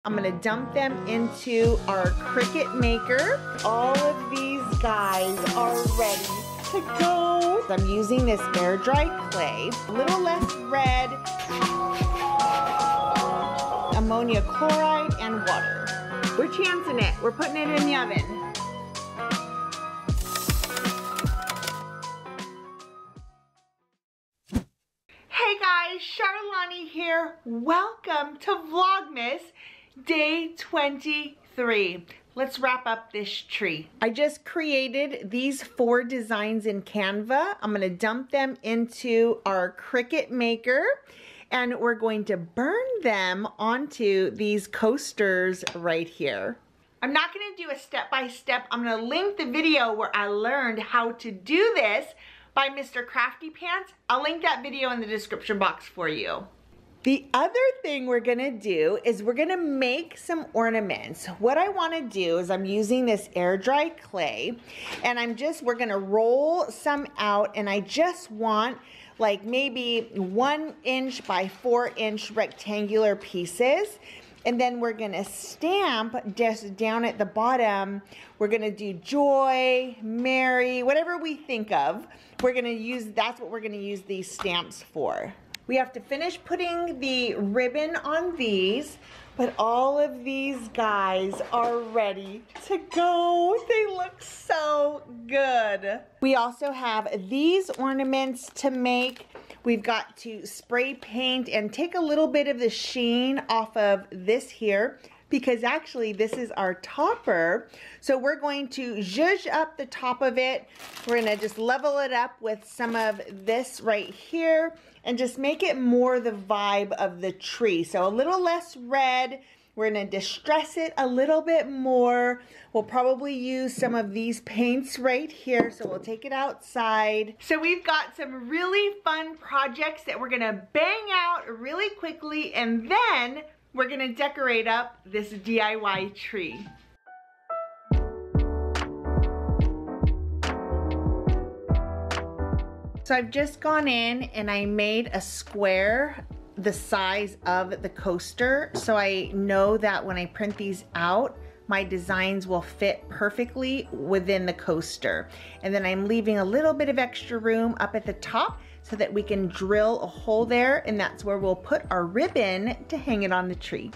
I'm gonna dump them into our Cricut maker. All of these guys are ready to go. I'm using this air dry clay, a little less red, ammonia chloride, and water. We're chancing it. We're putting it in the oven. Hey guys, Charlani here. Welcome to Vlogmas Day 23. Let's wrap up this tree. I just created these 4 designs in Canva. I'm gonna dump them into our Cricut maker and we're going to burn them onto these coasters right here. I'm not gonna do a step-by-step. I'm gonna link the video where I learned how to do this by Mr Crafty Pants. I'll link that video in the description box for you. The other thing we're gonna do is we're gonna make some ornaments. What I wanna do is I'm using this air dry clay and we're gonna roll some out, and I just want like maybe 1 inch by 4 inch rectangular pieces. And then we're gonna stamp just down at the bottom. We're gonna do joy, Mary, whatever we think of. That's what we're gonna use these stamps for. We have to finish putting the ribbon on these, but all of these guys are ready to go. They look so good. We also have these ornaments to make. We've got to spray paint and take a little bit of the sheen off of this here, because actually this is our topper. So we're going to zhuzh up the top of it. We're gonna just level it up with some of this right here and just make it more the vibe of the tree. So a little less red. We're gonna distress it a little bit more. We'll probably use some of these paints right here, so we'll take it outside. So we've got some really fun projects that we're gonna bang out really quickly, and then we're gonna decorate up this DIY tree. So I've just gone in and I made a square the size of the coaster, so I know that when I print these out, my designs will fit perfectly within the coaster. And then I'm leaving a little bit of extra room up at the top so that we can drill a hole there, and that's where we'll put our ribbon to hang it on the tree.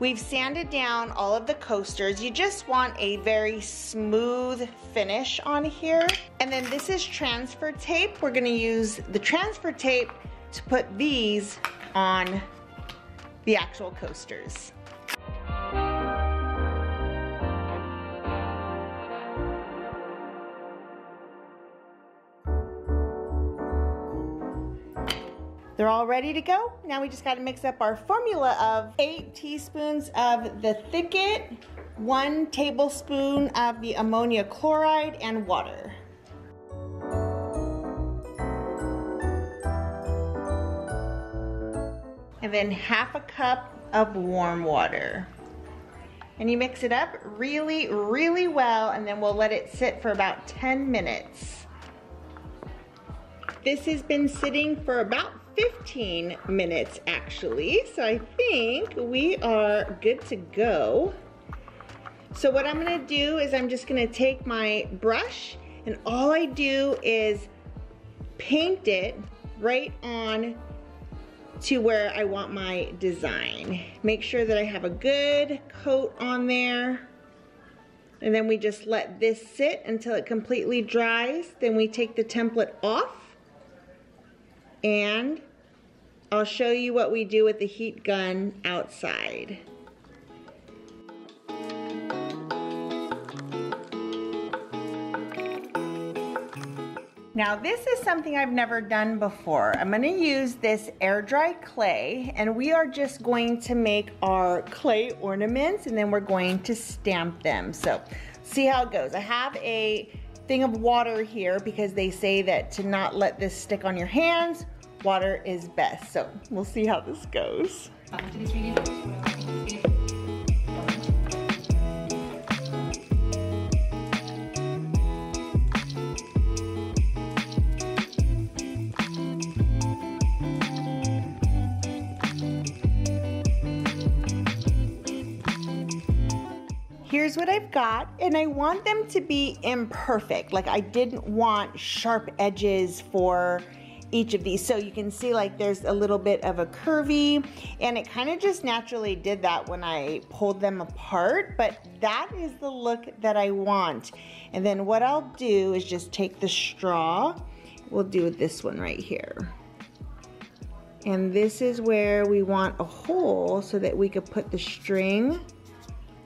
We've sanded down all of the coasters. You just want a very smooth finish on here. And then this is transfer tape. We're gonna use the transfer tape to put these on the actual coasters. They're all ready to go. Now we just gotta mix up our formula of 8 teaspoons of the thicket, 1 tablespoon of the ammonia chloride, and water. And then 1/2 cup of warm water. And you mix it up really, really well, and then we'll let it sit for about 10 minutes. This has been sitting for about 15 minutes actually, so I think we are good to go. So what I'm gonna do is I'm just gonna take my brush, and all I do is paint it right on to where I want my design. Make sure that I have a good coat on there, and then we just let this sit until it completely dries. Then we take the template off, and I'll show you what we do with the heat gun outside. Now this is something I've never done before. I'm gonna use this air dry clay, and we are just going to make our clay ornaments, and then we're going to stamp them. So see how it goes. I have a thing of water here because they say that to not let this stick on your hands, water is best. So we'll see how this goes. Here's what I've got, and I want them to be imperfect. Like I didn't want sharp edges for each of these. So you can see like there's a little bit of a curvy, and it kind of just naturally did that when I pulled them apart, but that is the look that I want. And then what I'll do is just take the straw. We'll do this one right here. And this is where we want a hole so that we could put the string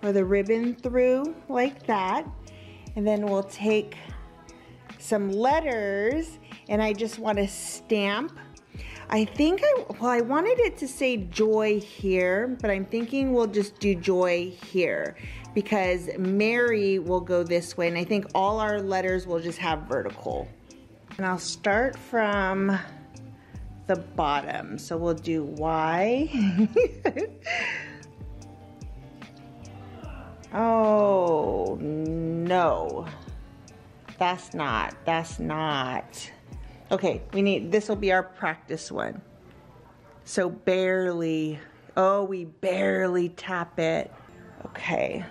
or the ribbon through like that. And then we'll take some letters, and I just want to stamp. I think I wanted it to say joy here, but I'm thinking we'll just do joy here because Mary will go this way, and I think all our letters will just have vertical. And I'll start from the bottom. So we'll do Y. Oh, no. That's not. Okay, this will be our practice one. So barely, oh, we barely tap it. Okay.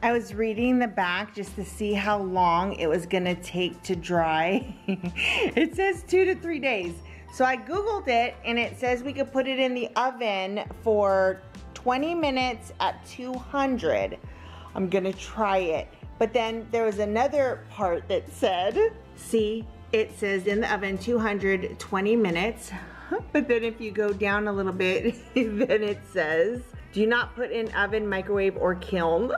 I was reading the back just to see how long it was gonna take to dry. It says 2 to 3 days. So I Googled it, and it says we could put it in the oven for 20 minutes at 200. I'm gonna try it. But then there was another part that said, see, it says in the oven 220 minutes. But then if you go down a little bit, then it says, do not put in oven, microwave, or kiln.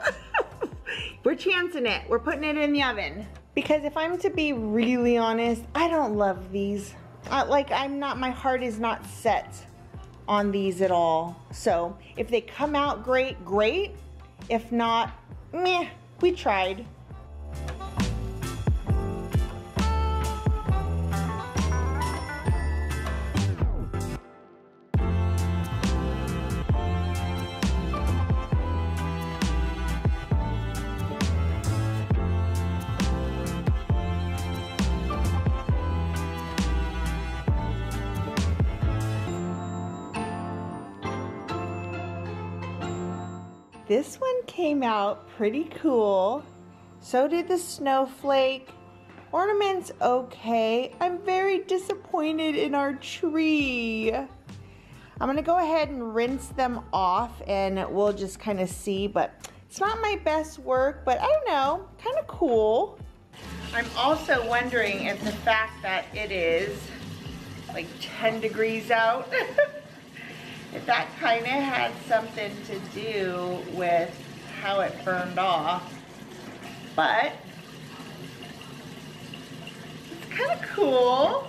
We're chancing it. We're putting it in the oven. Because if I'm to be really honest, I don't love these. My heart is not set on these at all. So if they come out great, great. If not, meh, we tried. This one came out pretty cool. So did the snowflake. Ornament's okay. I'm very disappointed in our tree. I'm gonna go ahead and rinse them off, and we'll just kind of see, but it's not my best work, but I don't know, kind of cool. I'm also wondering if the fact that it is like 10 degrees out, if that kind of had something to do with how it burned off. But it's kind of cool.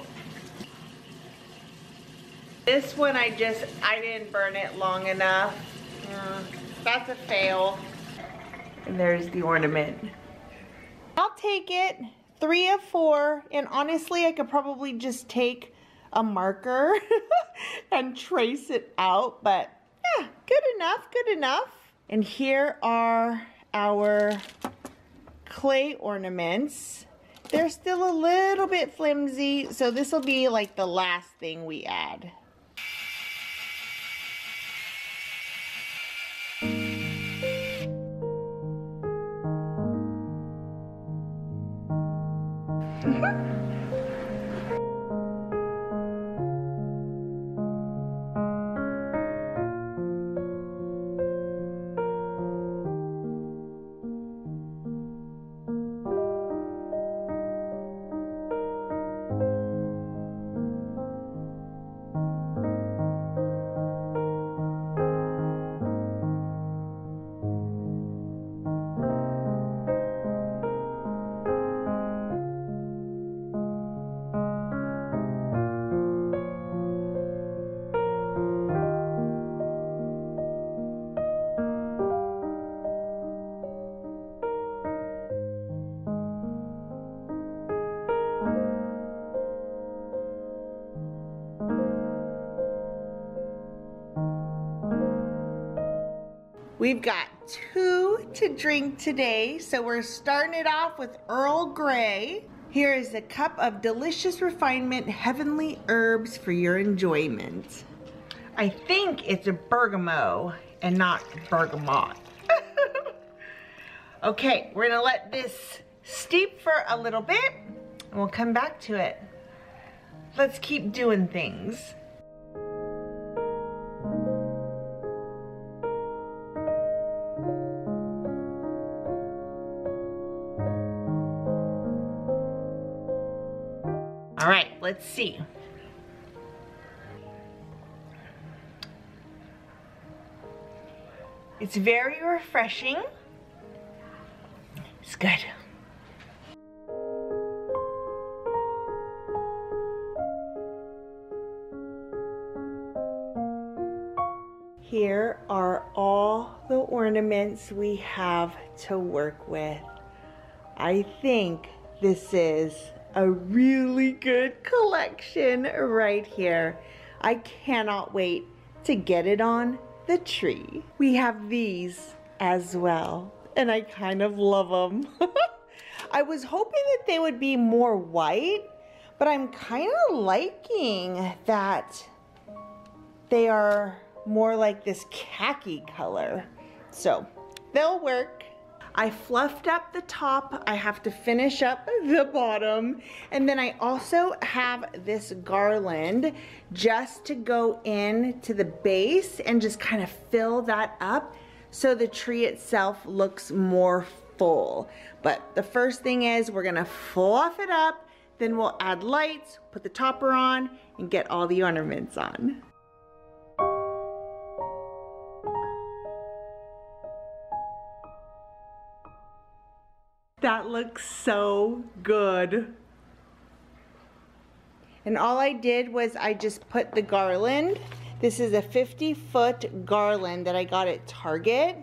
This one I didn't burn it long enough. That's a fail. And there's the ornament. I'll take it, 3 of 4, and honestly I could probably just take a marker and trace it out, but yeah, good enough. And here are our clay ornaments. They're still a little bit flimsy, so this will be like the last thing we add. We've got 2 to drink today, so we're starting it off with Earl Grey. Here is a cup of delicious refinement, heavenly herbs for your enjoyment. I think it's a bergamot and not bergamot. Okay, we're gonna let this steep for a little bit and we'll come back to it. Let's keep doing things. All right, let's see. It's very refreshing. It's good. Here are all the ornaments we have to work with. I think this is a really good collection right here. I cannot wait to get it on the tree. We have these as well, and I kind of love them. I was hoping that they would be more white, but I'm kind of liking that they are more like this khaki color. So they'll work. I fluffed up the top. I have to finish up the bottom. And then I also have this garland just to go into the base and just kind of fill that up so the tree itself looks more full. But the first thing is we're gonna fluff it up, then we'll add lights, put the topper on, and get all the ornaments on. That looks so good. And all I did was I just put the garland. This is a 50-foot garland that I got at Target,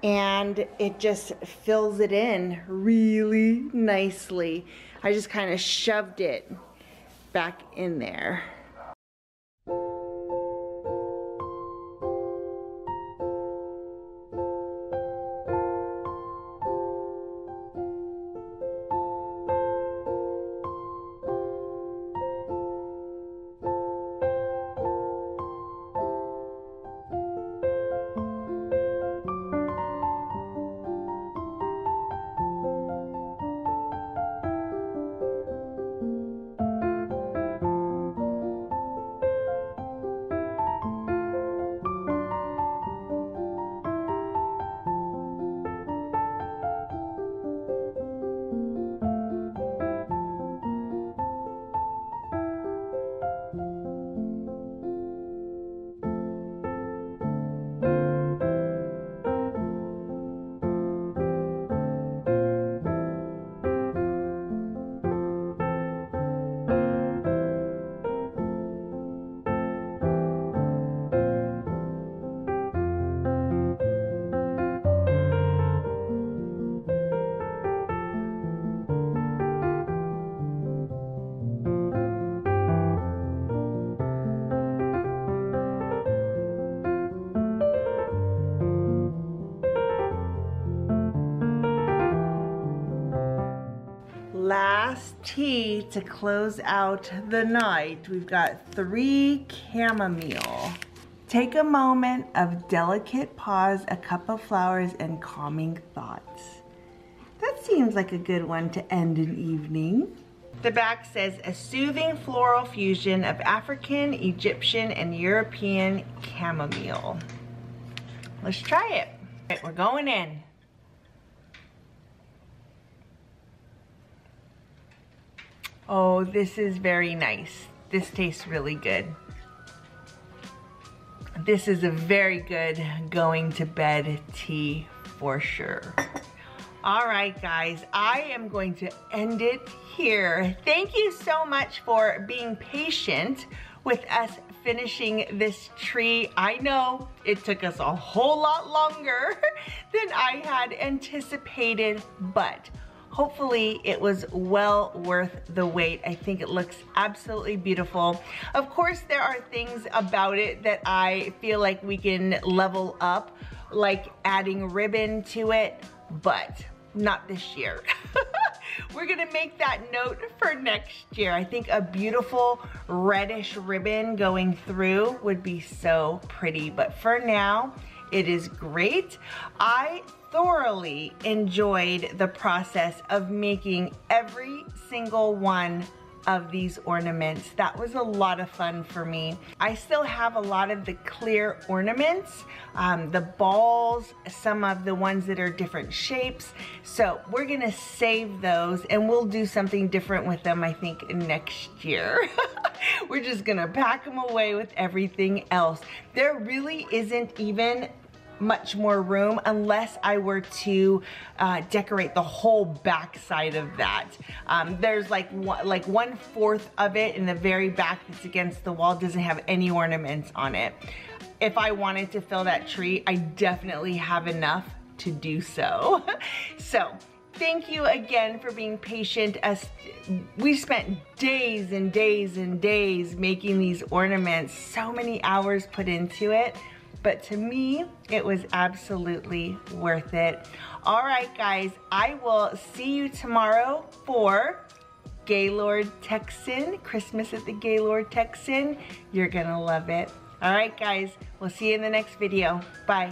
and it just fills it in really nicely. I just kind of shoved it back in there. Last tea to close out the night. We've got 3 chamomile. Take a moment of delicate pause, a cup of flowers, and calming thoughts. That seems like a good one to end an evening. The back says a soothing floral fusion of African, Egyptian, and European chamomile. Let's try it. All right, we're going in. Oh, this is very nice. This tastes really good. This is a very good going to bed tea for sure. All right, guys, I am going to end it here. Thank you so much for being patient with us finishing this tree. I know it took us a whole lot longer than I had anticipated, but hopefully it was well worth the wait. I think it looks absolutely beautiful. Of course, there are things about it that I feel like we can level up like adding ribbon to it, but not this year. We're gonna make that note for next year. I think a beautiful reddish ribbon going through would be so pretty, but for now, it is great. I thoroughly enjoyed the process of making every single one of these ornaments. That was a lot of fun for me. I still have a lot of the clear ornaments, the balls, some of the ones that are different shapes. So we're gonna save those and we'll do something different with them, I think, next year. We're just gonna pack them away with everything else. There really isn't even much more room unless I were to decorate the whole back side of that. There's like 1/4 of it in the very back that's against the wall doesn't have any ornaments on it. If I wanted to fill that tree, I definitely have enough to do so. So thank you again for being patient. We spent days and days and days making these ornaments, so many hours put into it. But to me, it was absolutely worth it. All right, guys, I will see you tomorrow for Gaylord Texan, Christmas at the Gaylord Texan. You're gonna love it. All right, guys, we'll see you in the next video. Bye.